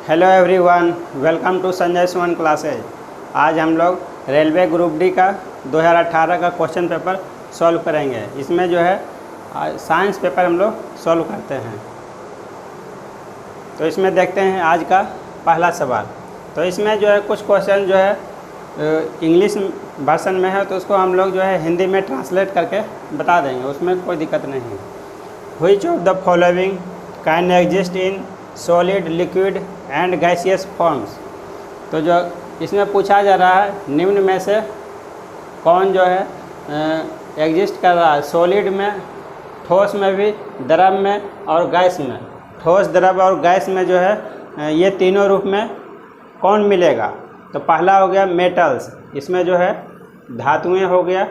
Hello everyone, welcome to Sanjay Suman classes. आज हम लोग रेलवे ग्रुप डी का 2018 का क्वेश्चन पेपर सॉल्व करेंगे। इसमें जो है साइंस पेपर हम लोग सॉल्व करते हैं। तो इसमें देखते हैं आज का पहला सवाल। तो इसमें जो है कुछ क्वेश्चन जो है इंग्लिश वर्सन में है, तो उसको हम लोग जो है हिंदी में ट्रांसलेट करके बता देंगे, उसमें कोई दिक्कत नहीं है। Which of the following can exist in solid, liquid and gaseous forms. तो जो इसमें पूछा जा रहा है निम्न में से कौन जो है एग्जिस्ट कर रहा है सॉलिड में, ठोस में भी, द्रव में और गैस में। ठोस, द्रव और गैस में जो है ये तीनों रूप में कौन मिलेगा। तो पहला हो गया मेटल्स, इसमें जो है धातुएं हो गया,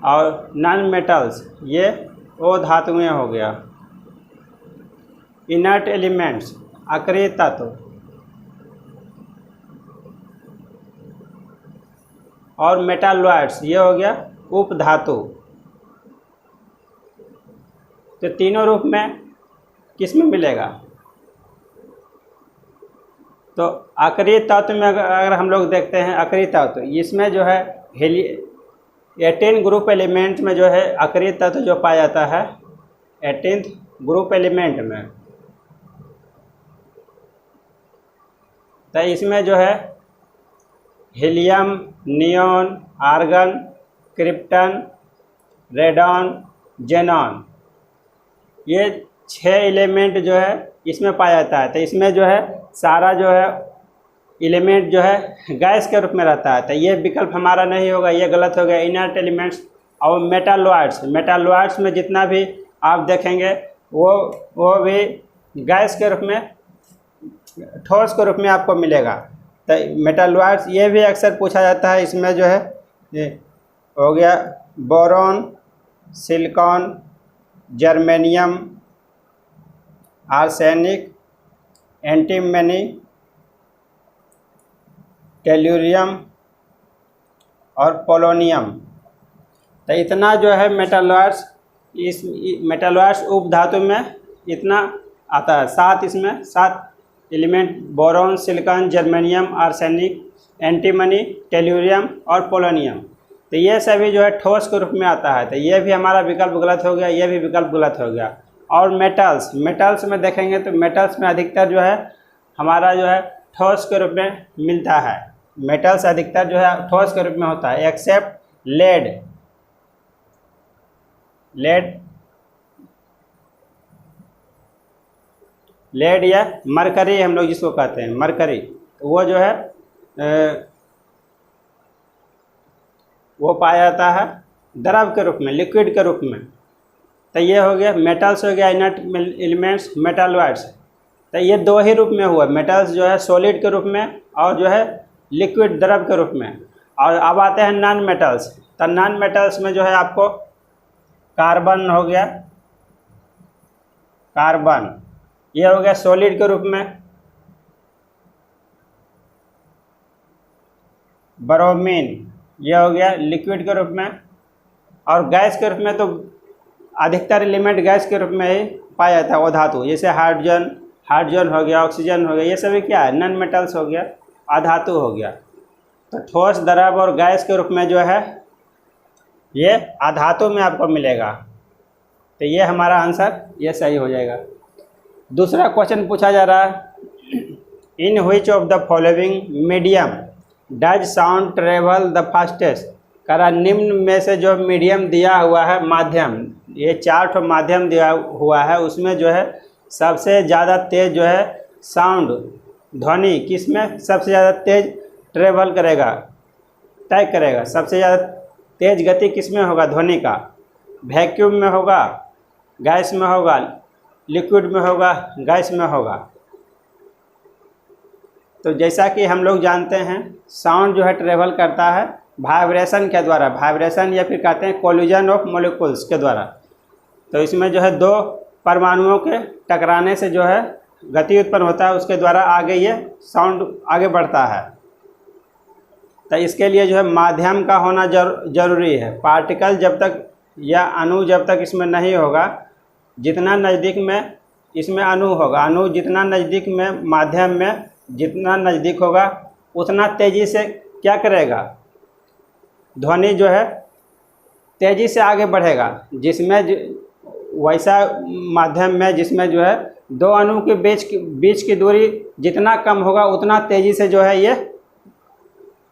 और नॉन मेटल्स ये वो धातुएं हो गया। इनर्ट एलिमेंट्स अक्रिय तत्व, और मेटालॉइड्स ये हो गया उपधातु। तो तीनों रूप में किस में मिलेगा। तो अक्रिय तत्व में अगर हम लोग देखते हैं अक्रिय तत्व, इसमें जो है 18 ग्रुप एलिमेंट में जो है अक्रिय तत्व जो पाया जाता है 18th ग्रुप एलिमेंट में। तो इसमें जो है helium, neon, argon, krypton, radon, xenon, ये 6 एलिमेंट जो है इसमें पाया जाता है। तो इसमें जो है सारा जो है एलिमेंट जो है गैस के रूप में रहता है। तो ये विकल्प हमारा नहीं होगा, ये गलत हो गया। इनर्ट एलिमेंट्स और मेटालॉइड्स में जितना भी आप देखेंगे वो भी गैस के रूप में, ठोस के रूप में आपको मिलेगा। तो मेटालॉइड्स ये भी अक्सर पूछा जाता है। इसमें जो है ये हो गया boron, silicon, germanium, arsenic, antimony, tellurium और पोलोनियम। तो इतना जो है मेटालॉइड्स, इस मेटालॉइड्स उपधातु में इतना आता है। 7 इसमें 7 element boron, silicon, germanium, arsenic, antimony, tellurium और पोलोनियम। तो ये सभी जो है ठोस के रूप में आता है। तो ये भी हमारा विकल्प गलत हो गया, ये भी विकल्प गलत हो गया। और मेटल्स में देखेंगे तो मेटल्स में अधिकतर जो है हमारा जो है ठोस के रूप में मिलता है। मेटल्स अधिकतर जो है ठोस के रूप में होता है, एक्सेप्ट लेड या मरकरी हम लोग जिसको कहते हैं मरकरी, तो वो जो है वो पाया जाता है द्रव के रूप में, लिक्विड के रूप में। तो ये हो गया मेटल्स, हो गया इनर्ट एलिमेंट्स, मेटालॉइड्स। तो ये 2 ही रूप में हुआ, मेटल्स जो है सॉलिड के रूप में और जो है लिक्विड द्रव के रूप में। और अब आते हैं नॉन मेटल्स। तो नॉन मेटल्स में जो है आपको कार्बन हो गया, कार्बन ये हो गया सॉलिड के रूप में, ब्रोमीन ये हो गया लिक्विड के रूप में, और गैस के रूप में तो अधिकतर एलिमेंट गैस के रूप में ही पाया जाता है वो धातु। जैसे हाइड्रोजन हो गया, ऑक्सीजन हो गया, ये सभी क्या है नॉन मेटल्स हो गया, अधातु हो गया। तो ठोस, द्रव और गैस के रूप में जो है ये अधातु में आपको मिलेगा। तो ये हमारा आंसर ये सही हो जाएगा। दूसरा क्वेश्चन पूछा जा रहा है in which of the following medium does sound travel the fastest. करा निम्न में से जो मीडियम दिया हुआ है, माध्यम, ये 4 ठो माध्यम दिया हुआ है, उसमें जो है सबसे ज़्यादा तेज जो है साउंड, ध्वनि किस में सबसे ज़्यादा तेज ट्रेवल करेगा, तय करेगा। सबसे ज़्यादा तेज गति किस में होगा ध्वनि का। वैक्यूम में होगा, गैस में होगा, लिक्विड में होगा, गैस में होगा। तो जैसा कि हम लोग जानते हैं साउंड जो है ट्रेवल करता है वाइब्रेशन के द्वारा, वाइब्रेशन या फिर कहते हैं कोलिजन ऑफ मॉलिक्यूल्स के द्वारा। तो इसमें जो है 2 परमाणुओं के टकराने से जो है गति उत्पन्न होता है, उसके द्वारा आगे ये साउंड आगे बढ़ता है। तो इसके लिए जो है माध्यम का होना जरूरी है। पार्टिकल जब तक या अणु जब तक इसमें नहीं होगा, जितना नज़दीक में इसमें अणु होगा, अणु जितना नज़दीक में माध्यम में जितना नज़दीक होगा उतना तेज़ी से क्या करेगा, ध्वनि जो है तेज़ी से आगे बढ़ेगा। जिसमें वैसा माध्यम में जिसमें जो है दो अणु के बीच की दूरी जितना कम होगा उतना तेज़ी से जो है ये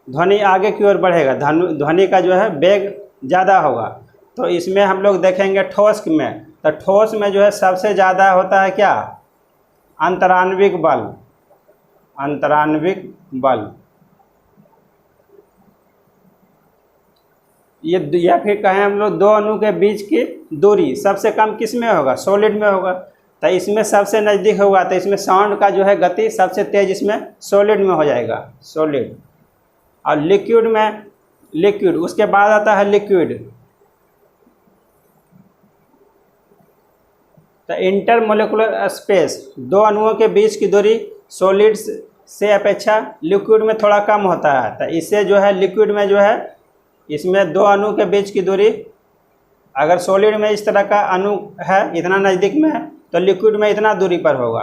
ध्वनि आगे की ओर बढ़ेगा, ध्वनि का जो है वेग ज़्यादा होगा। तो इसमें हम लोग देखेंगे ठोस में, तो ठोस में जो है सबसे ज़्यादा होता है क्या, अंतराण्विक बल, अंतराण्विक बल। ये या फिर कहें हम लोग दो अणु के बीच की दूरी सबसे कम किस में होगा, सॉलिड में होगा। तो इसमें सबसे नज़दीक होगा तो इसमें साउंड का जो है गति सबसे तेज़ इसमें सॉलिड में हो जाएगा, सॉलिड। और लिक्विड में, लिक्विड उसके बाद आता है लिक्विड। तो इंटरमोलिकुलर स्पेस, दो अणुओं के बीच की दूरी सॉलिड से अपेक्षा लिक्विड में थोड़ा कम होता है। तो इससे जो है लिक्विड में जो है इसमें दो अणु के बीच की दूरी, अगर सॉलिड में इस तरह का अणु है इतना नज़दीक में है तो लिक्विड में इतना दूरी पर होगा।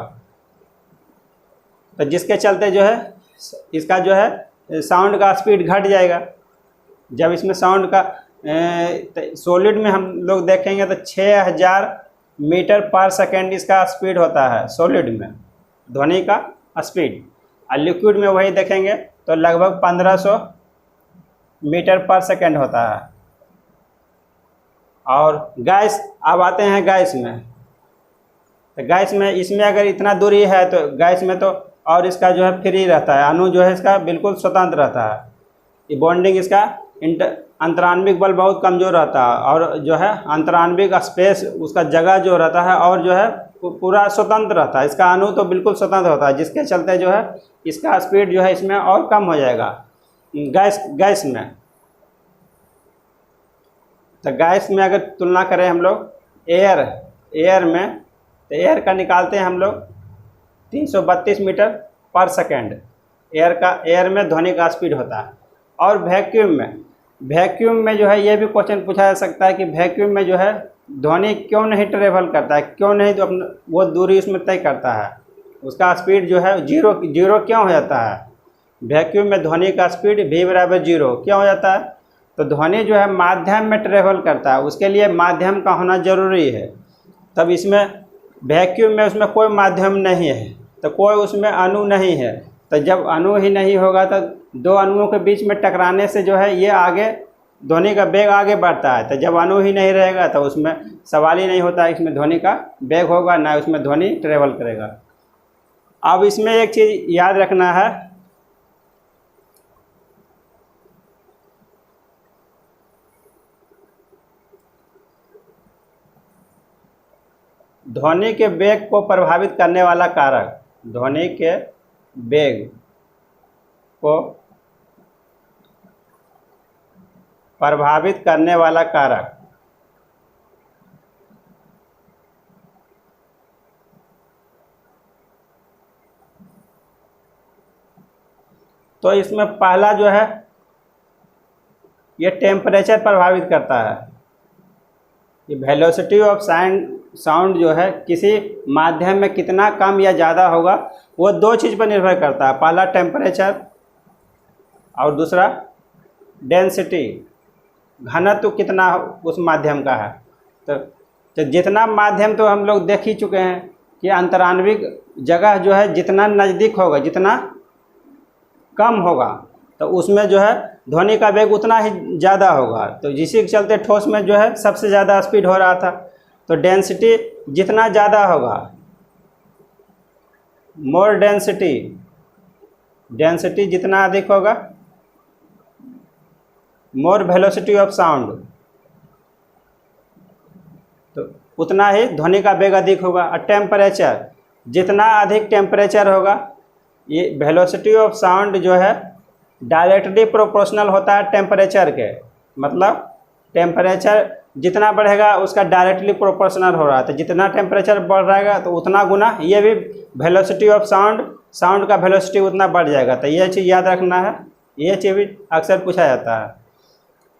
तो जिसके चलते जो है इसका जो है साउंड का स्पीड घट जाएगा। जब इसमें साउंड का सॉलिड में हम लोग देखेंगे तो 6000 मीटर पर सेकेंड इसका स्पीड होता है सॉलिड में, ध्वनि का स्पीड। और लिक्विड में वही देखेंगे तो लगभग 1500 मीटर पर सेकेंड होता है। और गैस, अब आते हैं गैस में। तो गैस में इसमें अगर इतना दूरी है तो गैस में तो और इसका जो है फ्री रहता है, अणु जो है इसका बिल्कुल स्वतंत्र रहता है। ये बॉन्डिंग इसका अंतराण्विक बल बहुत कमज़ोर रहता है और जो है अंतराण्विक स्पेस उसका जगह जो रहता है और जो है पूरा स्वतंत्र रहता है। इसका अणु तो बिल्कुल स्वतंत्र होता है, जिसके चलते जो है इसका स्पीड जो है इसमें और कम हो जाएगा गैस में। तो गैस में अगर तुलना करें हम लोग एयर में, तो एयर का निकालते हैं हम लोग 332 मीटर पर सेकेंड एयर में ध्वनि का स्पीड होता है। और वैक्यूम में जो है ये भी क्वेश्चन पूछा जा सकता है कि वैक्यूम में जो है ध्वनि क्यों नहीं ट्रेवल करता है, क्यों नहीं तो अपना वो दूरी उसमें तय करता है, उसका स्पीड जो है जीरो क्यों हो जाता है। वैक्यूम में ध्वनि का स्पीड v बराबर 0 क्यों हो जाता है, तो ध्वनि जो है माध्यम में ट्रेवल करता है, उसके लिए माध्यम का होना जरूरी है। तब इसमें वैक्यूम में उसमें कोई माध्यम नहीं है, तो कोई उसमें अणु नहीं है। तो जब अणु ही नहीं होगा तो दो अणुओं के बीच में टकराने से जो है ये आगे ध्वनि का वेग आगे बढ़ता है। तो जब अणु ही नहीं रहेगा तो उसमें सवाल ही नहीं होता है इसमें ध्वनि का वेग होगा, ना उसमें ध्वनि ट्रेवल करेगा। अब इसमें एक चीज़ याद रखना है, ध्वनि के वेग को प्रभावित करने वाला कारक, ध्वनि के वेग को प्रभावित करने वाला कारक, तो इसमें पहला जो है ये टेम्परेचर प्रभावित करता है। ये वेलोसिटी ऑफ साउंड जो है किसी माध्यम में कितना कम या ज़्यादा होगा वो दो चीज़ पर निर्भर करता है, पहला टेम्परेचर और दूसरा डेंसिटी, घनत्व कितना उस माध्यम का है। तो जितना माध्यम तो हम लोग देख ही चुके हैं कि अंतराण्विक जगह जो है जितना नज़दीक होगा जितना कम होगा तो उसमें जो है ध्वनि का वेग उतना ही ज़्यादा होगा। तो जिसके चलते ठोस में जो है सबसे ज़्यादा स्पीड हो रहा था। तो डेंसिटी जितना ज़्यादा होगा, मोर डेंसिटी जितना अधिक होगा, मोर वेलोसिटी ऑफ साउंड, तो उतना ही ध्वनि का वेग अधिक होगा। और टेम्परेचर जितना अधिक टेम्परेचर होगा, ये वेलोसिटी ऑफ साउंड जो है डायरेक्टली प्रोपोर्शनल होता है टेम्परेचर के, मतलब टेम्परेचर जितना बढ़ेगा उसका डायरेक्टली प्रोपोर्शनल हो रहा है। तो जितना टेम्परेचर बढ़ रहेगा तो उतना गुना ये भी वेलोसिटी ऑफ साउंड का वेलोसिटी उतना बढ़ जाएगा। तो ये चीज़ याद रखना है, ये चीज़ भी अक्सर पूछा जाता है।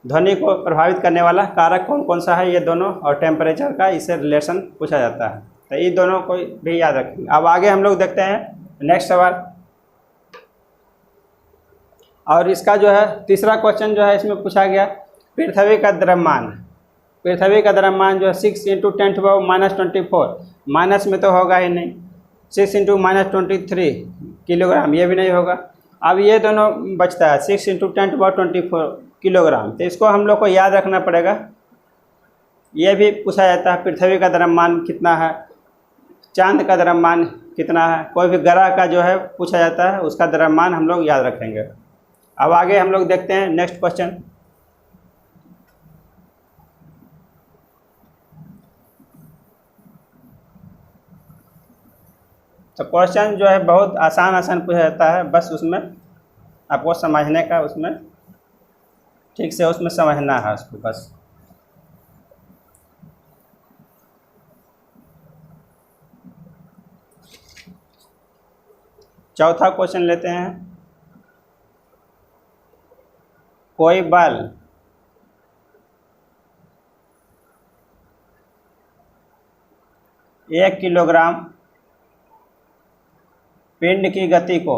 ध्वनि को प्रभावित करने वाला कारक कौन कौन सा है, ये दोनों, और टेम्परेचर का इससे रिलेशन पूछा जाता है। तो ये दोनों को भी याद रखेंगे। अब आगे हम लोग देखते हैं नेक्स्ट सवाल। और इसका जो है तीसरा क्वेश्चन जो है इसमें पूछा गया पृथ्वी का द्रव्यमान। पृथ्वी का द्रव्यमान जो है 6 × 10⁻⁻24, माइनस में तो होगा ही नहीं, 6 × -23 किलोग्राम, ये भी नहीं होगा। अब ये दोनों बचता है 6 × 10⁻24 किलोग्राम, तो इसको हम लोग को याद रखना पड़ेगा। ये भी पूछा जाता है पृथ्वी का द्रव्यमान कितना है, चांद का द्रव्यमान कितना है, कोई भी ग्रह का जो है पूछा जाता है उसका द्रव्यमान हम लोग याद रखेंगे। अब आगे हम लोग देखते हैं नेक्स्ट क्वेश्चन। तो क्वेश्चन जो है बहुत आसान पूछा जाता है, बस उसमें आपको समझने का, उसमें ठीक से उसमें समझना है उसको बस। चौथा क्वेश्चन लेते हैं। कोई बल 1 किलोग्राम पिंड की गति को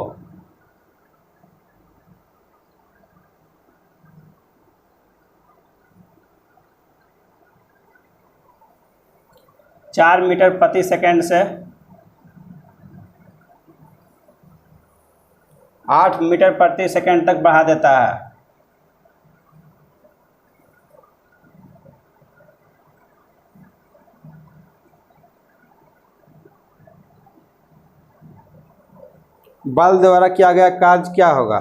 4 मीटर प्रति सेकंड से 8 मीटर प्रति सेकंड तक बढ़ा देता है। बल द्वारा किया गया कार्य क्या होगा?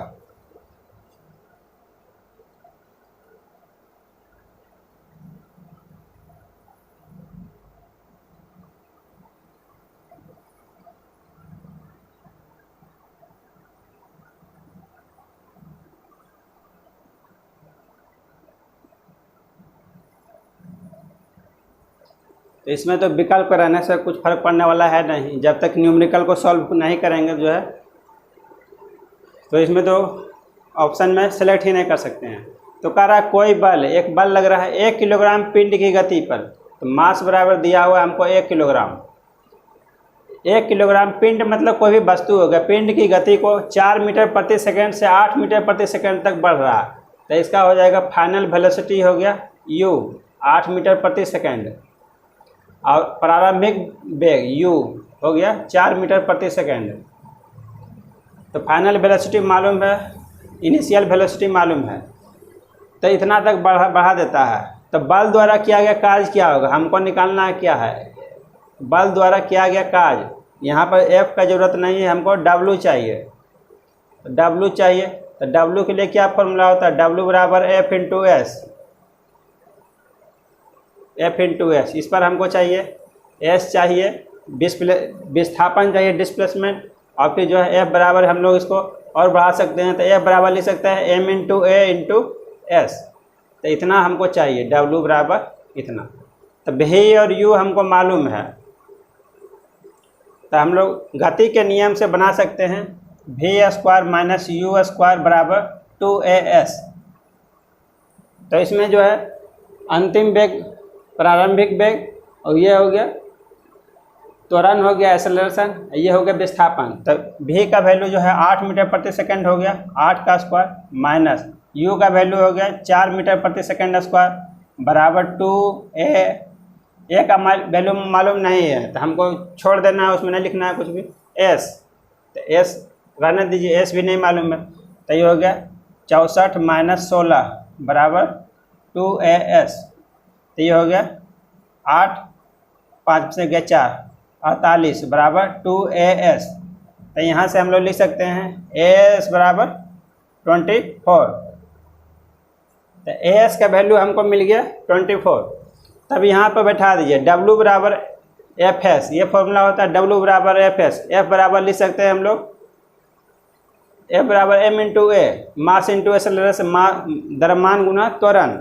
तो इसमें तो विकल्प रहने से कुछ फर्क पड़ने वाला है नहीं, जब तक न्यूमेरिकल को सॉल्व नहीं करेंगे जो है, तो इसमें तो ऑप्शन में सेलेक्ट ही नहीं कर सकते हैं। तो कह रहा है कोई बल, एक बल लग रहा है 1 किलोग्राम पिंड की गति पर, तो मास बराबर दिया हुआ है हमको 1 किलोग्राम। 1 किलोग्राम पिंड मतलब कोई भी वस्तु होगा, पिंड की गति को 4 मीटर प्रति सेकंड से 8 मीटर प्रति सेकंड तक बढ़ रहा है, तो इसका हो जाएगा फाइनल वेलोसिटी हो गया u 8 मीटर प्रति सेकंड, और प्रारंभिक वेग u हो गया 4 मीटर प्रति सेकंड। तो फाइनल वेलोसिटी मालूम है, इनिशियल वेलोसिटी मालूम है, तो इतना तक बढ़ा देता है। तो बल द्वारा किया गया कार्य क्या होगा, हमको निकालना है क्या है, बल द्वारा किया गया कार्य। यहाँ पर F का ज़रूरत नहीं है, हमको W चाहिए। तो W चाहिए, तो W के लिए क्या फॉर्मूला होता है, W बराबर F × S। F × S, इस पर हमको चाहिए S चाहिए, विस्थापन चाहिए, डिस्प्लेसमेंट, और फिर जो है F बराबर हम लोग इसको और बढ़ा सकते हैं, तो F बराबर लिख सकते हैं M × A × S। तो इतना हमको चाहिए, W बराबर इतना। तो V और U हमको मालूम है, तो हम लोग गति के नियम से बना सकते हैं V² - U² बराबर 2AS। तो इसमें जो है अंतिम वेग, प्रारंभिक वेग, और ये हो गया त्वरण, हो गया एक्सेलरेशन, ये हो गया विस्थापन। तो V का वैल्यू जो है 8 मीटर प्रति सेकंड हो गया, 8 का स्क्वायर, माइनस U का वैल्यू हो गया 4 मीटर प्रति सेकंड स्क्वायर बराबर 2A। A का वैल्यू मालूम नहीं है, तो हमको छोड़ देना है, उसमें नहीं लिखना है कुछ भी। S, तो S रहने दीजिए, S भी नहीं मालूम है, तो ये हो गया 64 - 16 बराबर 2AS। तो ये हो गया 8, 5 से गया 4, 48 बराबर 2AS। तो यहाँ से हम लोग लिख सकते हैं AS बराबर 24। तो AS का वैल्यू हमको मिल गया 24। तब यहाँ पर बैठा दीजिए W बराबर FS, ये फॉर्मूला होता है W बराबर FS। F बराबर लिख सकते हैं हम लोग F बराबर M × A, मास × एक्सेलरेशन, द्रव्यमान गुना त्वरण,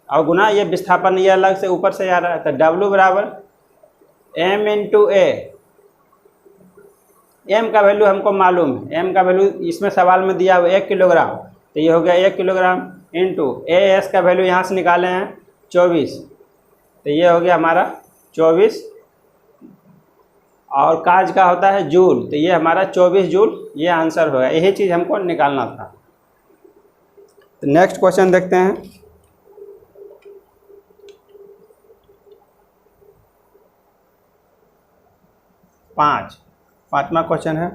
और गुना ये विस्थापन, ये अलग से ऊपर से आ रहा है। तो W बराबर M × A, M का वैल्यू हमको मालूम है, M का वैल्यू इसमें सवाल में दिया हुआ 1 किलोग्राम, तो ये हो गया 1 किलोग्राम इंटू AS का वैल्यू यहाँ से निकाले हैं 24, तो ये हो गया हमारा 24 और काज का होता है जूल, तो ये हमारा 24 जूल ये आंसर होगा। यही चीज़ हमको निकालना था। तो नेक्स्ट क्वेश्चन देखते हैं। पांचवा क्वेश्चन है,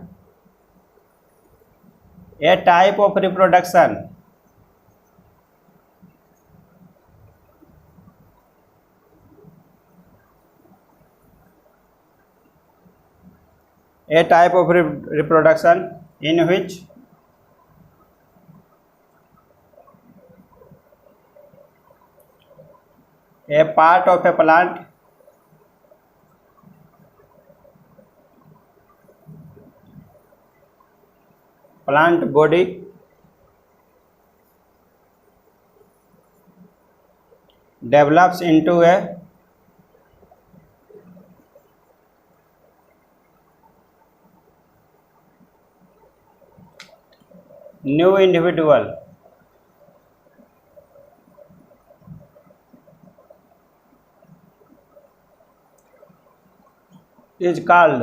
a type of reproduction in which a part of a plant body develops into a new individual is called।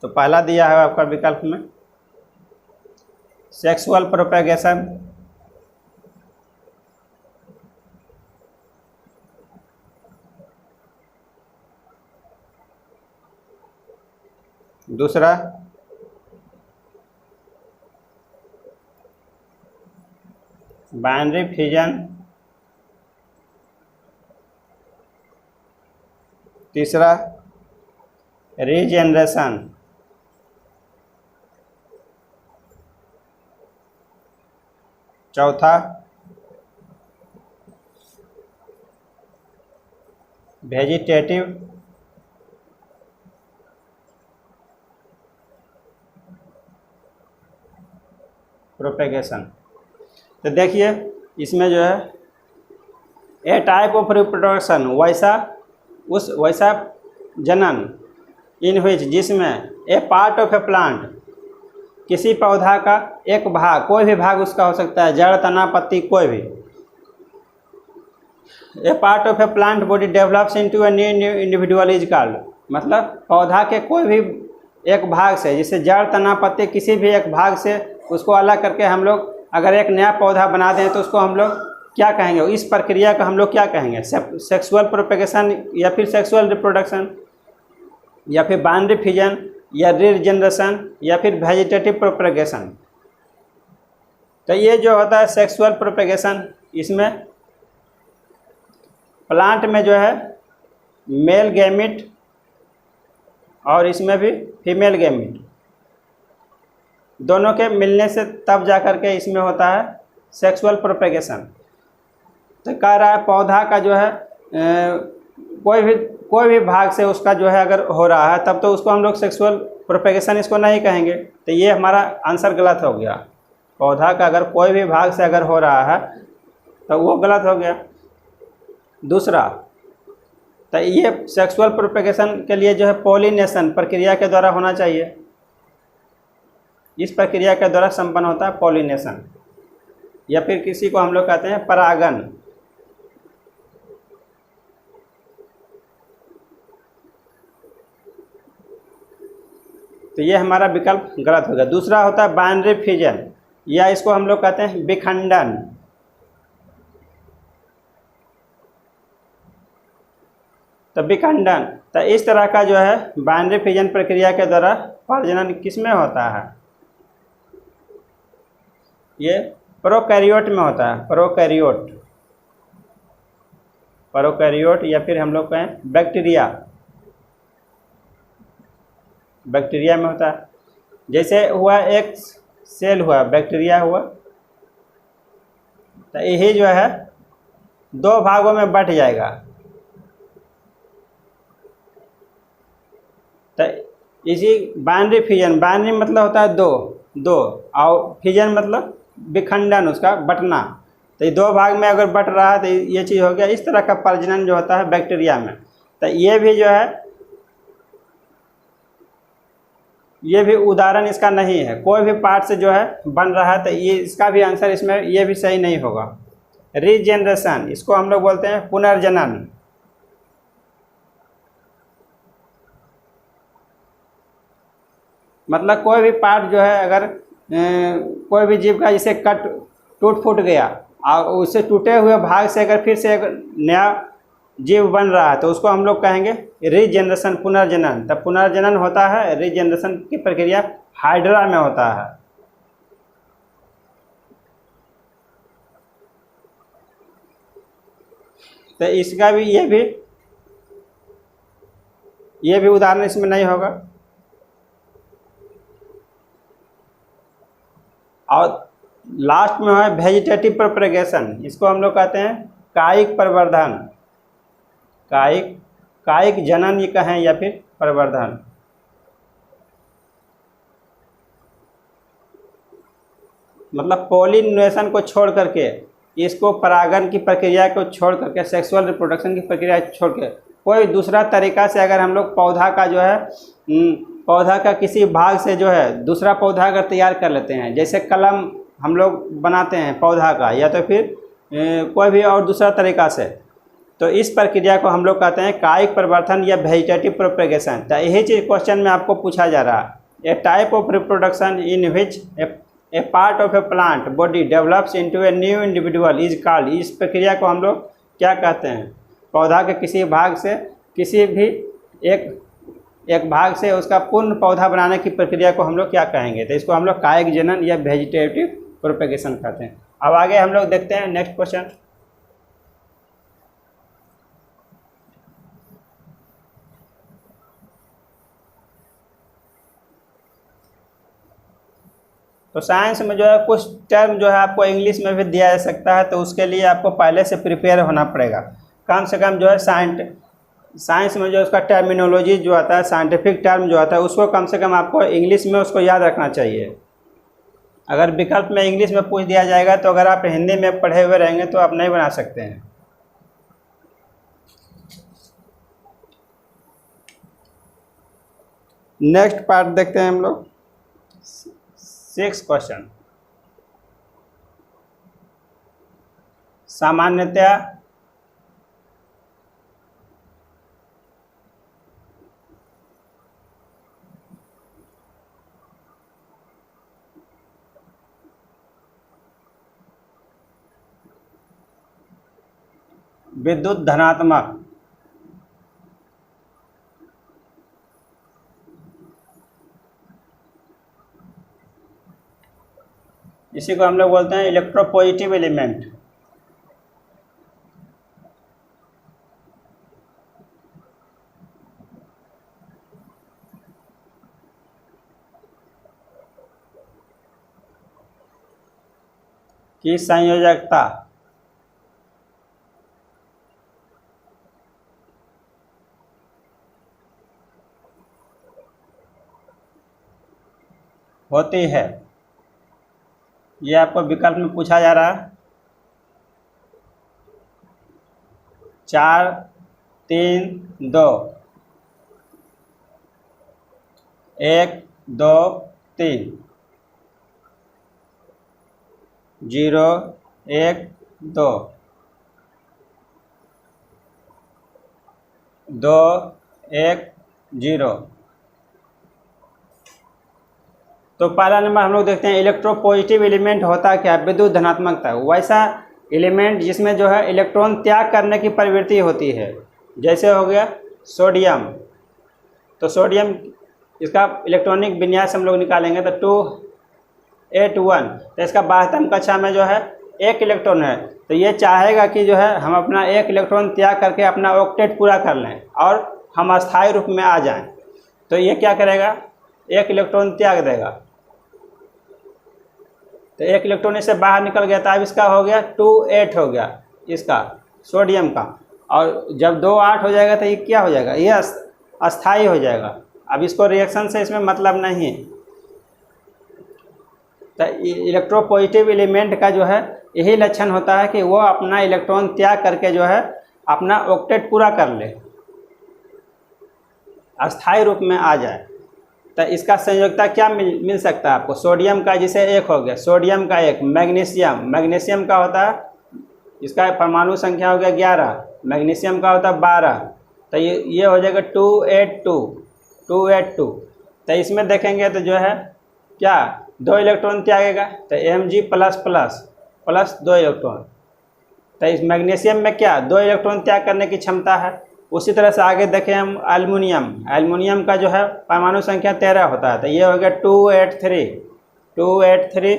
तो पहला दिया है आपका विकल्प में सेक्सुअल प्रोपेगेशन, दूसरा बाइनरी फिजन, तीसरा रीजेनरेशन, चौथा वेजिटेटिव प्रोपेगेशन। तो देखिए इसमें जो है ए टाइप ऑफ रिप्रोडक्शन वैसा जनन इन विच जिसमें ए पार्ट ऑफ ए प्लांट किसी पौधा का एक भाग, कोई भी भाग उसका हो सकता है, जड़, तना, पत्ती, कोई भी। A part of a plant body develops into a new individual is called, मतलब पौधा के कोई भी एक भाग से, जैसे जड़, तना, पत्ती, किसी भी एक भाग से उसको अलग करके हम लोग अगर एक नया पौधा बना दें तो उसको हम लोग क्या कहेंगे, इस प्रक्रिया को हम लोग क्या कहेंगे, सेक्सुअल प्रोपेगेशन या फिर सेक्सुअल रिप्रोडक्शन या फिर बाइनरी फिजन या रीजनरेशन या फिर वेजिटेटिव प्रोपेगेशन। तो ये जो होता है सेक्सुअल प्रोपेगेशन, इसमें प्लांट में जो है मेल गैमिट और इसमें भी फीमेल गैमिट दोनों के मिलने से तब जा कर के इसमें होता है सेक्सुअल प्रोपेगेशन। तो कह रहा है पौधा का जो है कोई भी भाग से उसका जो है अगर हो रहा है तब तो उसको हम लोग सेक्सुअल प्रोपेगेशन इसको नहीं कहेंगे। तो ये हमारा आंसर गलत हो गया। पौधा का अगर कोई भी भाग से अगर हो रहा है तो वो गलत हो गया। दूसरा, तो ये सेक्सुअल प्रोपेगेशन के लिए जो है पॉलिनेशन प्रक्रिया के द्वारा होना चाहिए। इस प्रक्रिया के द्वारा संपन्न होता है पॉलिनेशन या फिर किसी को हम लोग कहते हैं परागन। तो ये हमारा विकल्प गलत हो गया। दूसरा होता है बाइनरी फिजन या इसको हम लोग कहते हैं विखंडन। तो विखंडन, तो इस तरह का जो है बाइनरी फिजन प्रक्रिया के द्वारा प्रजनन किसमें होता है, ये प्रोकैरियोट में होता है। प्रोकैरियोट या फिर हम लोग कहें बैक्टीरिया में होता है। जैसे हुआ एक सेल हुआ, बैक्टीरिया हुआ, तो यही जो है दो भागों में बंट जाएगा। तो इसी बाइनरी फिजन, बाइनरी मतलब होता है दो और फिजन मतलब विखंडन, उसका बटना। तो ये दो भाग में अगर बट रहा है तो ये चीज़ हो गया। इस तरह का प्रजनन जो होता है बैक्टीरिया में, तो ये भी जो है ये भी उदाहरण इसका नहीं है। कोई भी पार्ट से जो है बन रहा है तो ये इसका भी आंसर इसमें ये भी सही नहीं होगा। रीजेनरेशन, इसको हम लोग बोलते हैं पुनर्जनन। मतलब कोई भी पार्ट जो है अगर कोई भी जीव का जैसे कट टूट फूट गया और उससे टूटे हुए भाग से अगर फिर से एक नया जीव बन रहा है तो उसको हम लोग कहेंगे रीजनरेशन, पुनर्जनन। तब पुनर्जनन होता है, रीजनरेशन की प्रक्रिया हाइड्रा में होता है। तो इसका भी ये भी उदाहरण इसमें नहीं होगा। और लास्ट में है वेजिटेटिव प्रोपगेशन, इसको हम लोग कहते हैं कायिक प्रवर्धन, कायिक जनन ये कहें या फिर प्रवर्धन। मतलब पॉलिनेशन को छोड़ करके, इसको परागण की प्रक्रिया को छोड़ करके, सेक्सुअल रिप्रोडक्शन की प्रक्रिया छोड़ के कोई दूसरा तरीका से अगर हम लोग पौधा का जो है पौधा का किसी भाग से जो है दूसरा पौधा अगर तैयार कर लेते हैं, जैसे कलम हम लोग बनाते हैं पौधा का, या तो फिर कोई भी और दूसरा तरीका से, तो इस प्रक्रिया को हम लोग कहते हैं कायिक प्रवर्धन या वेजिटेटिव प्रोपगेशन। तो यही चीज़ क्वेश्चन में आपको पूछा जा रहा है। A type of reproduction in which a part of a plant body develops into a new individual is called. इस प्रक्रिया को हम लोग क्या कहते हैं? पौधा के किसी भाग से किसी भी एक भाग से उसका पूर्ण पौधा बनाने की प्रक्रिया को हम लोग क्या कहेंगे? तो इसको हम लोग कायिक जनन या वेजिटेटिव प्रोपगेशन कहते हैं। अब आगे हम लोग देखते हैं नेक्स्ट क्वेश्चन। तो साइंस में जो है कुछ टर्म जो है आपको इंग्लिश में भी दिया जा सकता है, तो उसके लिए आपको पहले से प्रिपेयर होना पड़ेगा। कम से कम जो है साइंस में जो उसका टर्मिनोलॉजी जो आता है, साइंटिफिक टर्म जो आता है, उसको कम से कम आपको इंग्लिश में उसको याद रखना चाहिए। अगर विकल्प में इंग्लिश में पूछ दिया जाएगा तो अगर आप हिंदी में पढ़े हुए रहेंगे तो आप नहीं बना सकते हैं। नेक्स्ट पार्ट देखते हैं हम लोग, 6 क्वेश्चन। सामान्यतया विद्युत धनात्मक इसी को हम लोग बोलते हैं इलेक्ट्रोपॉजिटिव एलिमेंट। की संयोजकता होती है, ये आपको विकल्प में पूछा जा रहा है। 4 3 2 1 2 3 0 1 2 2 1 0। तो पहला नंबर हम लोग देखते हैं इलेक्ट्रोपॉजिटिव एलिमेंट होता क्या? विद्युत धनात्मकता, वैसा एलिमेंट जिसमें जो है इलेक्ट्रॉन त्याग करने की प्रवृत्ति होती है। जैसे हो गया सोडियम, तो सोडियम इसका इलेक्ट्रॉनिक विन्यास हम लोग निकालेंगे तो 281, तो इसका बाह्यतम कक्षा में जो है 1 इलेक्ट्रॉन है, तो ये चाहेगा कि जो है हम अपना 1 इलेक्ट्रॉन त्याग करके अपना ऑक्टेट पूरा कर लें और हम अस्थायी रूप में आ जाएं। तो ये क्या करेगा? 1 इलेक्ट्रॉन त्याग देगा, तो 1 इलेक्ट्रॉन इससे बाहर निकल गया, तो अब इसका हो गया 28 हो गया इसका सोडियम का। और जब 2 8 हो जाएगा तो ये क्या हो जाएगा? ये अस्थायी हो जाएगा। अब इसको रिएक्शन से इसमें मतलब नहीं है। तो इलेक्ट्रोपॉजिटिव एलिमेंट का जो है यही लक्षण होता है कि वो अपना इलेक्ट्रॉन त्याग करके जो है अपना ऑक्टेट पूरा कर ले, अस्थायी रूप में आ जाए। तो इसका संयोजकता क्या मिल सकता है आपको? सोडियम का जैसे 1 हो गया, सोडियम का 1, मैग्नीशियम का होता है, इसका परमाणु संख्या हो गया 11, मैग्नीशियम का होता है 12, तो ये हो जाएगा 282। तो इसमें देखेंगे तो जो है क्या 2 इलेक्ट्रॉन त्यागेगा, तो Mg plus plus plus 2 electron. तो इस मैग्नीशियम में क्या 2 इलेक्ट्रॉन त्याग करने की क्षमता है। उसी तरह से आगे देखें हम एल्युमिनियम का जो है परमाणु संख्या 13 होता है, तो ये हो गया 283।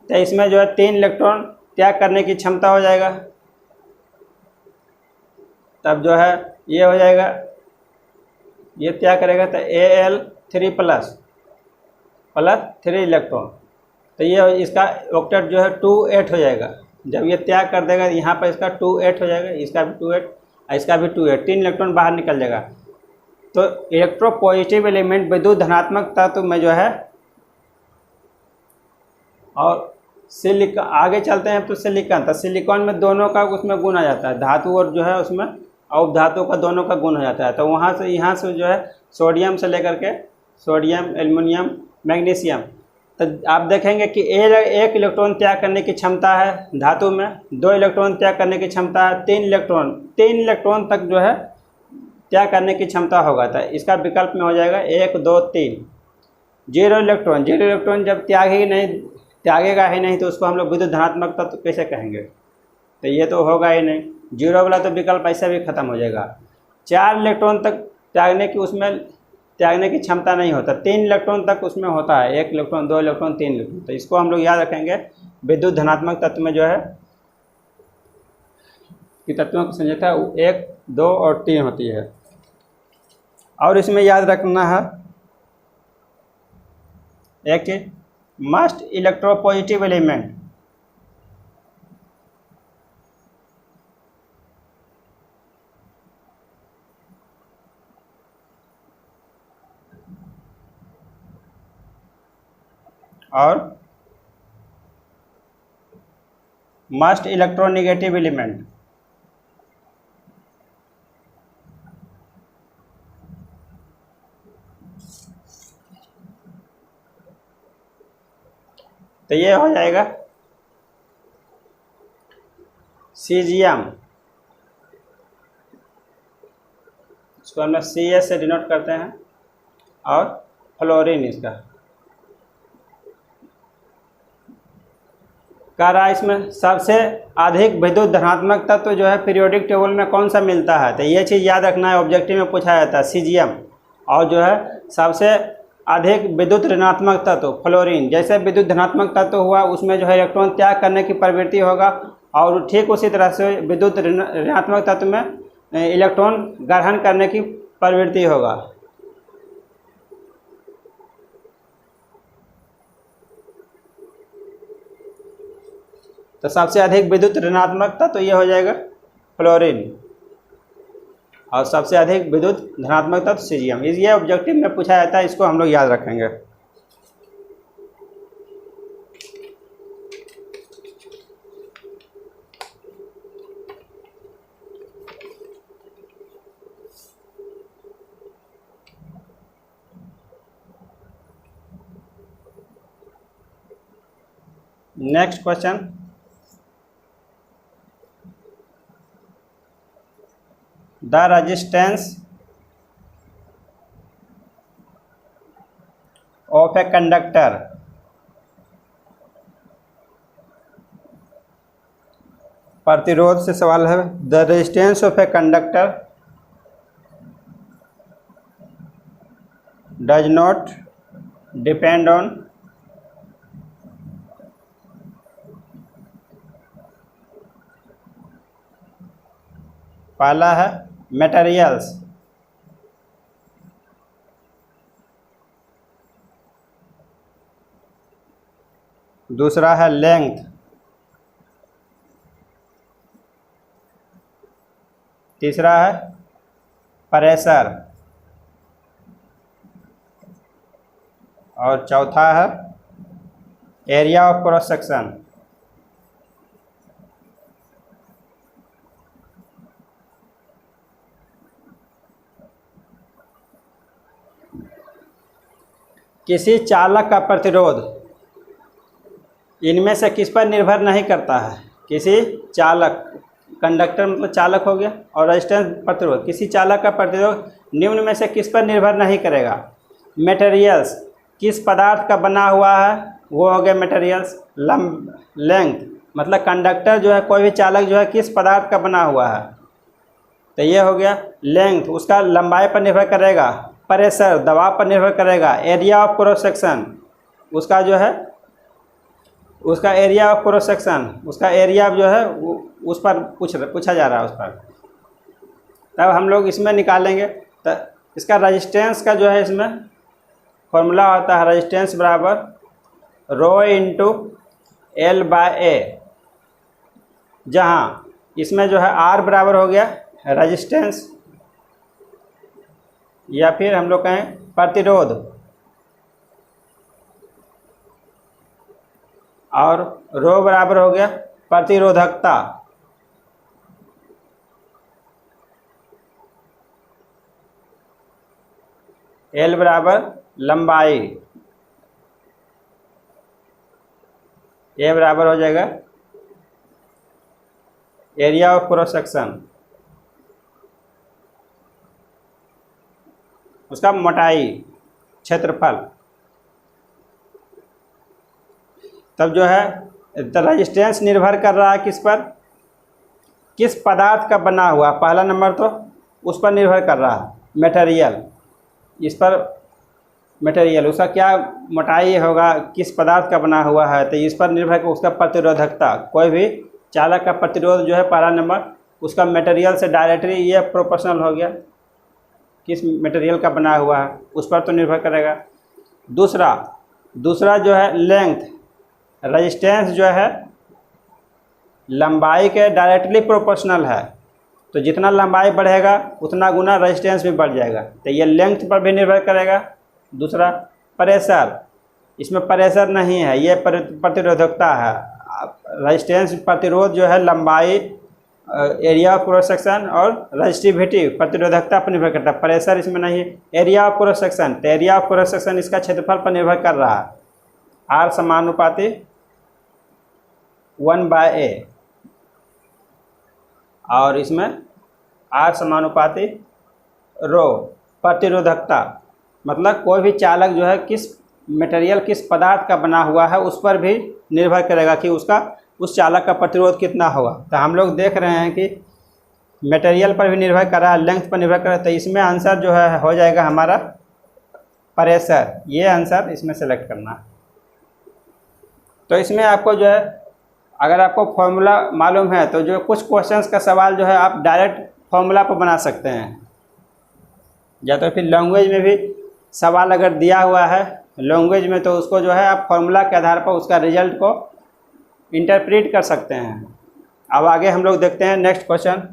तो इसमें जो है 3 इलेक्ट्रॉन त्याग करने की क्षमता हो जाएगा। तब जो है ये हो जाएगा, ये त्याग करेगा तो Al3 प्लस 3 इलेक्ट्रॉन। तो ये इसका ऑक्टेट जो है 28 हो जाएगा। जब ये त्याग कर देगा यहाँ पर इसका 28 हो जाएगा, इसका भी 28, इसका भी 28, 3 इलेक्ट्रॉन बाहर निकल जाएगा। तो इलेक्ट्रोपॉजिटिव एलिमेंट विद्युत धनात्मक तत्व में जो है, और सिलिकॉन आगे चलते हैं तो सिलिकॉन, तो सिलिकॉन में दोनों का उसमें गुण आ जाता है, धातु और जो है उसमें उपधातु का दोनों का गुण हो जाता है। तो वहाँ से यहाँ से जो है सोडियम से लेकर के सोडियम, एल्युमिनियम, मैग्नीशियम, तो आप देखेंगे कि 1 इलेक्ट्रॉन त्याग करने की क्षमता है धातु में, 2 इलेक्ट्रॉन त्याग करने की क्षमता है, 3 इलेक्ट्रॉन तक जो है त्याग करने की क्षमता होगा। तो इसका विकल्प में हो जाएगा 1 2 3। 0 इलेक्ट्रॉन जब त्यागेगा ही नहीं तो उसको हम लोग विद्युत धनात्मक तत्व कैसे कहेंगे, तो ये तो होगा ही नहीं। 0 वाला तो विकल्प ऐसा भी खत्म हो जाएगा। 4 इलेक्ट्रॉन तक त्यागने की क्षमता नहीं होता, 3 इलेक्ट्रॉन तक उसमें होता है, 1 इलेक्ट्रॉन, 2 इलेक्ट्रॉन, 3 इलेक्ट्रॉन। तो इसको हम लोग याद रखेंगे, विद्युत धनात्मक तत्व में जो है कि तत्वों की संख्या 1 2 और 3 होती है। और इसमें याद रखना है एक चीज, मस्ट इलेक्ट्रोपॉजिटिव एलिमेंट, और मस्ट इलेक्ट्रोनेगेटिव एलिमेंट। तो ये हो जाएगा सीजियम, इसको हम लोग CS से डिनोट करते हैं, और फ्लोरीन इसका कह रहा है। इसमें सबसे अधिक विद्युत धनात्मक तत्व जो है पीरियोडिक टेबल में कौन सा मिलता है, तो ये चीज़ याद रखना है, ऑब्जेक्टिव में पूछा जाता है सीजियम। और जो है सबसे अधिक विद्युत ऋणात्मक तत्व फ्लोरीन। जैसे विद्युत धनात्मक तत्व हुआ उसमें जो है इलेक्ट्रॉन त्याग करने की प्रवृत्ति होगा, और ठीक उसी तरह से विद्युत ऋणात्मक तत्व में इलेक्ट्रॉन ग्रहण करने की प्रवृत्ति होगा। तो सबसे अधिक विद्युत ऋणात्मक तत्व ये हो जाएगा फ्लोरीन, और सबसे अधिक विद्युत धनात्मक तत्व सीजियम। ये ऑब्जेक्टिव में पूछा जाता है, इसको हम लोग याद रखेंगे। Next question, the resistance of a conductor प्रतिरोध से सवाल है। The resistance of a conductor does not depend on पहला है मटेरियल्स, दूसरा है लेंथ, तीसरा है प्रेशर, और चौथा है एरिया ऑफ क्रॉस सेक्शन। किसी चालक का प्रतिरोध इनमें से किस पर निर्भर नहीं करता है। किसी चालक, कंडक्टर मतलब चालक हो गया, और रेजिस्टेंस प्रतिरोध, किसी चालक का प्रतिरोध निम्न में से किस पर निर्भर नहीं करेगा। मटेरियल्स किस पदार्थ का बना हुआ है, वो हो गया मटेरियल्स। लेंथ मतलब कंडक्टर जो है, कोई भी चालक जो है किस पदार्थ का बना हुआ है, तो ये हो गया लेंथ, उसका लंबाई पर निर्भर करेगा। प्रेशर दबाव पर निर्भर करेगा। एरिया ऑफ क्रॉस सेक्शन उसका जो है, उसका एरिया ऑफ क्रॉस सेक्शन, उसका एरिया जो है उस पर पूछा जा रहा है उस पर। तब हम लोग इसमें निकालेंगे। तो इसका रजिस्टेंस का जो है, इसमें फॉर्मूला होता है रजिस्टेंस बराबर रो इंटू एल बाय ए, जहाँ इसमें जो है आर बराबर हो गया रजिस्टेंस, या फिर हम लोग कहें प्रतिरोध, और रो बराबर हो गया प्रतिरोधकता। एल बराबर लंबाई, ए बराबर हो जाएगा एरिया ऑफ क्रॉस सेक्शन, उसका मोटाई, क्षेत्रफल। तब जो है रजिस्टेंस निर्भर कर रहा है किस पर, किस पदार्थ का बना हुआ। पहला नंबर तो उस पर निर्भर कर रहा है, मटेरियल, इस पर मटेरियल उसका क्या मोटाई होगा, किस पदार्थ का बना हुआ है, तो इस पर निर्भर कर उसका प्रतिरोधकता। कोई भी चालक का प्रतिरोध जो है पहला नंबर उसका मटेरियल से डायरेक्टली ये प्रोपोर्शनल हो गया, किस मटेरियल का बना हुआ है उस पर तो निर्भर करेगा। दूसरा जो है लेंथ, रजिस्टेंस जो है लंबाई के डायरेक्टली प्रोपोर्शनल है, तो जितना लंबाई बढ़ेगा उतना गुना रजिस्टेंस भी बढ़ जाएगा, तो ये लेंथ पर भी निर्भर करेगा। दूसरा प्रेशर, इसमें प्रेशर नहीं है, ये प्रतिरोधकता है। रजिस्टेंस प्रतिरोध जो है लंबाई, एरिया ऑफ क्रॉस सेक्शन और रजिस्टिविटी प्रतिरोधकता पर निर्भर करता है। प्रेशर इसमें नहीं है। एरिया ऑफ क्रॉस सेक्शन, तो एरिया ऑफ क्रॉस सेक्शन इसका क्षेत्रफल पर निर्भर कर रहा है, आर समानुपाती 1/a, और इसमें आर समानुपाती रो। प्रतिरोधकता मतलब कोई भी चालक जो है किस मटेरियल, किस पदार्थ का बना हुआ है उस पर भी निर्भर करेगा कि उसका उस चालक का प्रतिरोध कितना होगा। तो हम लोग देख रहे हैं कि मटेरियल पर भी निर्भर कर रहा है, लेंथ पर निर्भर कर रहा है, तो इसमें आंसर जो है हो जाएगा हमारा प्रेशर। ये आंसर इसमें सेलेक्ट करना है। तो इसमें आपको जो है, अगर आपको फॉर्मूला मालूम है तो जो कुछ क्वेश्चंस का सवाल जो है आप डायरेक्ट फॉर्मूला पर बना सकते हैं, या तो फिर लैंग्वेज में भी सवाल अगर दिया हुआ है लैंग्वेज में, तो उसको जो है आप फॉर्मूला के आधार पर उसका रिजल्ट को इंटरप्रेट कर सकते हैं। अब आगे हम लोग देखते हैं next question.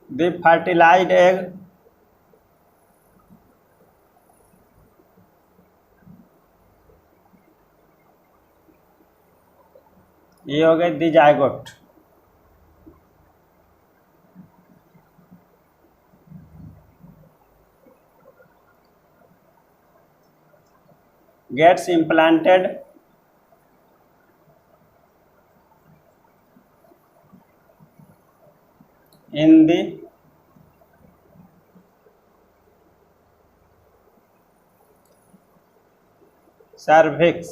The fertilized egg ये हो गए the zygote. Gets implanted in the cervix.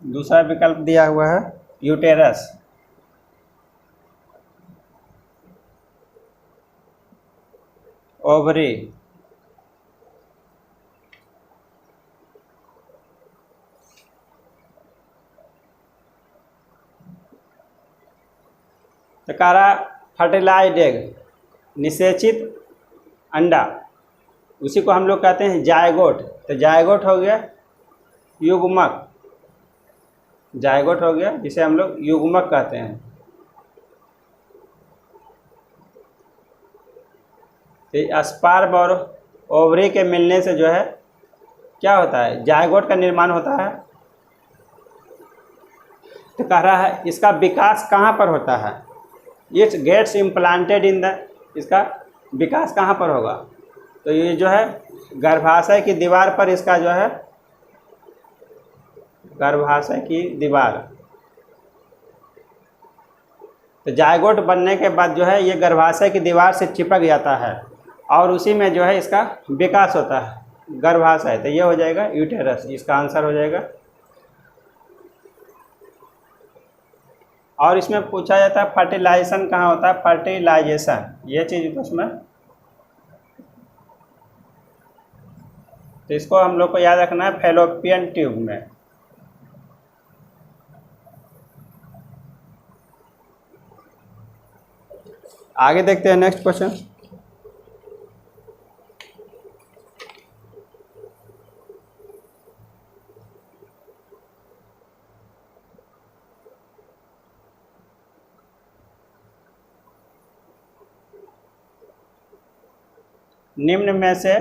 दूसरा विकल्प दिया हुआ है यूटेरस। ओवरी, तकारा फर्टिलाइज्ड एग, निषेचित अंडा, उसी को हम लोग कहते हैं जायगोट। तो जायगोट हो गया युग्मक, जायगोट हो गया जिसे हम लोग युग्मक कहते हैं। तो स्पर्म और ओवरी के मिलने से जो है क्या होता है, जायगोट का निर्माण होता है। तो कह रहा है इसका विकास कहाँ पर होता है, it's gets implanted in the, इसका विकास कहाँ पर होगा, तो ये जो है गर्भाशय की दीवार पर इसका जो है, गर्भाशय की दीवार। तो जायगोट बनने के बाद जो है ये गर्भाशय की दीवार से चिपक जाता है और उसी में जो है इसका विकास होता है गर्भाशय। तो ये हो जाएगा यूटेरस, इसका आंसर हो जाएगा। और इसमें पूछा जाता है फर्टिलाइजेशन कहाँ होता है, फर्टिलाइजेशन ये चीज़ उसमें, तो इसको हम लोग को याद रखना है फैलोपियन ट्यूब में। आगे देखते हैं नेक्स्ट क्वेश्चन। निम्न में से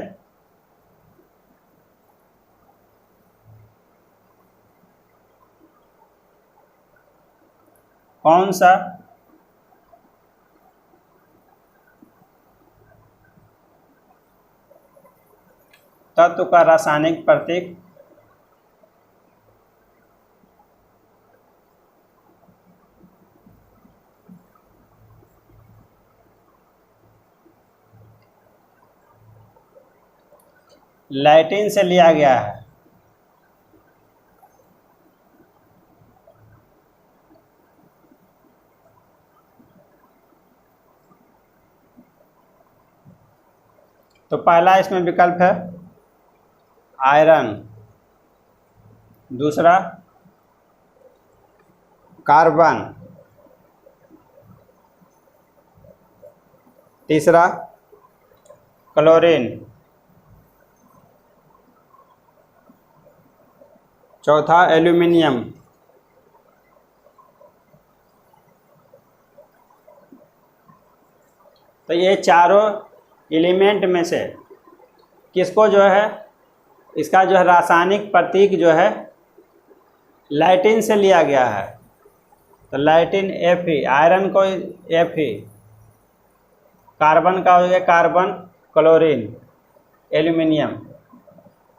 कौन सा तत्व का रासायनिक प्रतीक लैटिन से लिया गया है? तो पहला इसमें विकल्प है आयरन, दूसरा कार्बन, तीसरा क्लोरीन, चौथा एल्यूमिनियम। तो ये चारों एलिमेंट में से किसको जो है इसका जो है रासायनिक प्रतीक जो है लैटिन से लिया गया है? तो लैटिन Fe, आयरन को Fe, कार्बन का हो गया कार्बन, क्लोरीन, एल्यूमिनियम।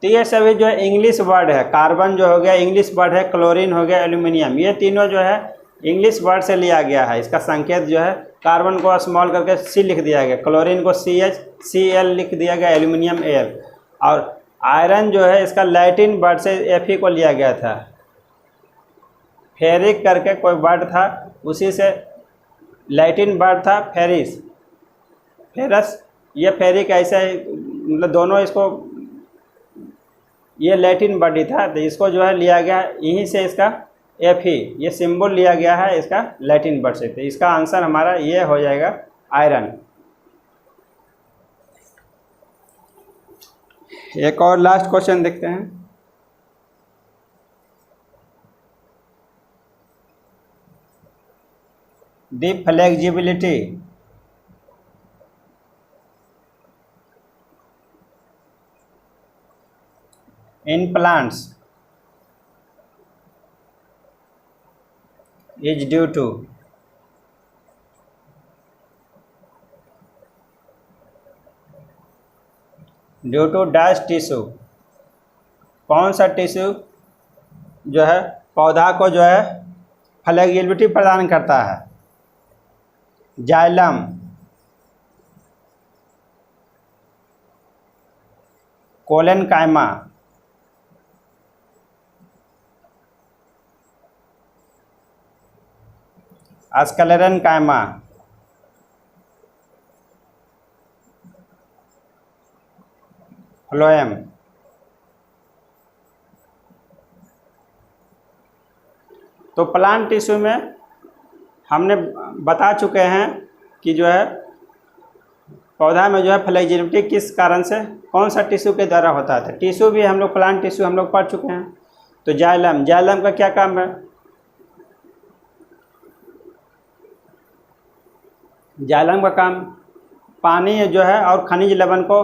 तो ये सभी जो है इंग्लिश वर्ड है, कार्बन जो हो गया इंग्लिश वर्ड है, क्लोरीन हो गया, एल्यूमिनियम, ये तीनों जो है इंग्लिश वर्ड से लिया गया है। इसका संकेत जो है कार्बन को स्मॉल करके C लिख दिया गया, क्लोरीन को CH लिख दिया गया, एल्यूमिनियम Al, और आयरन जो है इसका लैटिन वर्ड से Fe को लिया गया था। फेरिक करके कोई वर्ड था, उसी से लैटिन वर्ड था फेरिस, फेरस, ये फेरिक ऐसा ही, मतलब दोनों इसको, ये लैटिन वर्ड ही था, तो इसको जो है लिया गया यहीं से, इसका Fe ये सिंबल लिया गया है इसका लैटिन वर्ड से। तो इसका आंसर हमारा ये हो जाएगा आयरन। एक और लास्ट क्वेश्चन देखते हैं। The flexibility in plants is due to dash tissue. कौन सा टिश्यू जो है पौधा को जो है फ्लेक्सिबिलिटी प्रदान करता है? Xylem, collenchyma, sclerenchyma, phloem. तो प्लांट टिश्यू में हमने बता चुके हैं कि जो है पौधा में जो है फ्लेक्सिबिलिटी किस कारण से, कौन सा टिश्यू के द्वारा होता है। टिश्यू भी हम लोग प्लांट टिश्यू हम लोग पढ़ चुके हैं। तो जाइलम, जाइलम का क्या काम है? जाइलम का काम पानी जो है और खनिज लवण को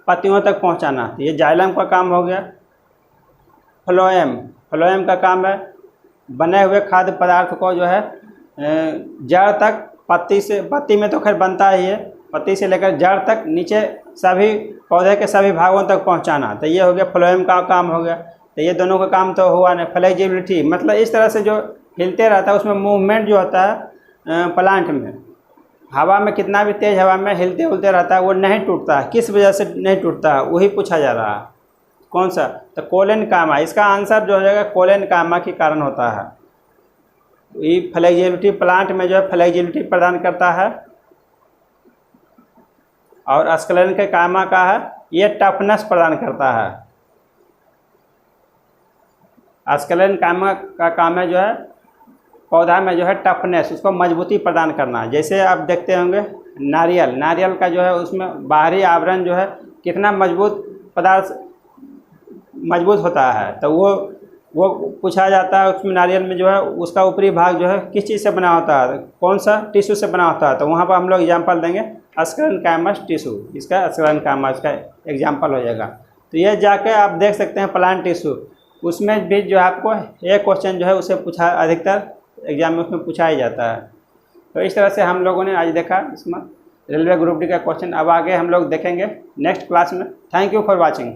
पत्तियों तक पहुंचाना। तो ये जाइलम का काम हो गया। फ्लोएम का काम है बने हुए खाद्य पदार्थ को जो है जड़ तक, पत्ती में तो खैर बनता ही है, पत्ती से लेकर जड़ तक नीचे सभी पौधे के सभी भागों तक पहुंचाना। तो ये हो गया फ्लोएम का काम हो गया। तो ये दोनों का काम तो हुआ नहीं। फ्लेक्सिबिलिटी मतलब इस तरह से जो हिलते रहता है उसमें मूवमेंट जो होता है प्लांट में, हवा में कितना भी तेज़ हवा में हिलते हुलते रहता है वो नहीं टूटता है। किस वजह से नहीं टूटता है वही पूछा जा रहा है। कौन सा? तो कोलेन कामा। इसका आंसर जो हो जाएगा कोलेन कामा के कारण होता है। ये फ्लेक्सिबिलिटी प्लांट में जो है फ्लेक्सिबिलिटी प्रदान करता है। और स्क्लेरन के कामा का है ये टफनेस प्रदान करता है। स्क्लेरन कामा का काम है जो है पौधा में जो है टफनेस, उसको मजबूती प्रदान करना। जैसे आप देखते होंगे नारियल का जो है उसमें बाहरी आवरण जो है कितना मजबूत होता है। तो वो पूछा जाता है उसमें नारियल में जो है उसका ऊपरी भाग जो है किस चीज़ से बना होता है, कौन सा टिश्यू से बना होता है। तो वहाँ पर हम लोग एग्जाम्पल देंगे स्क्लेरन काइमस टिश्यू, इसका स्क्लेरन काइमस का एग्जाम्पल हो जाएगा। तो ये जाके आप देख सकते हैं प्लांट टिश्यू, उसमें भी जो है आपको एक क्वेश्चन जो है उसे पूछा, अधिकतर एग्जाम में उसमें पूछा ही जाता है। तो इस तरह से हम लोगों ने आज देखा इसमें रेलवे ग्रुप डी का क्वेश्चन। अब आगे हम लोग देखेंगे नेक्स्ट क्लास में। Thank you for watching.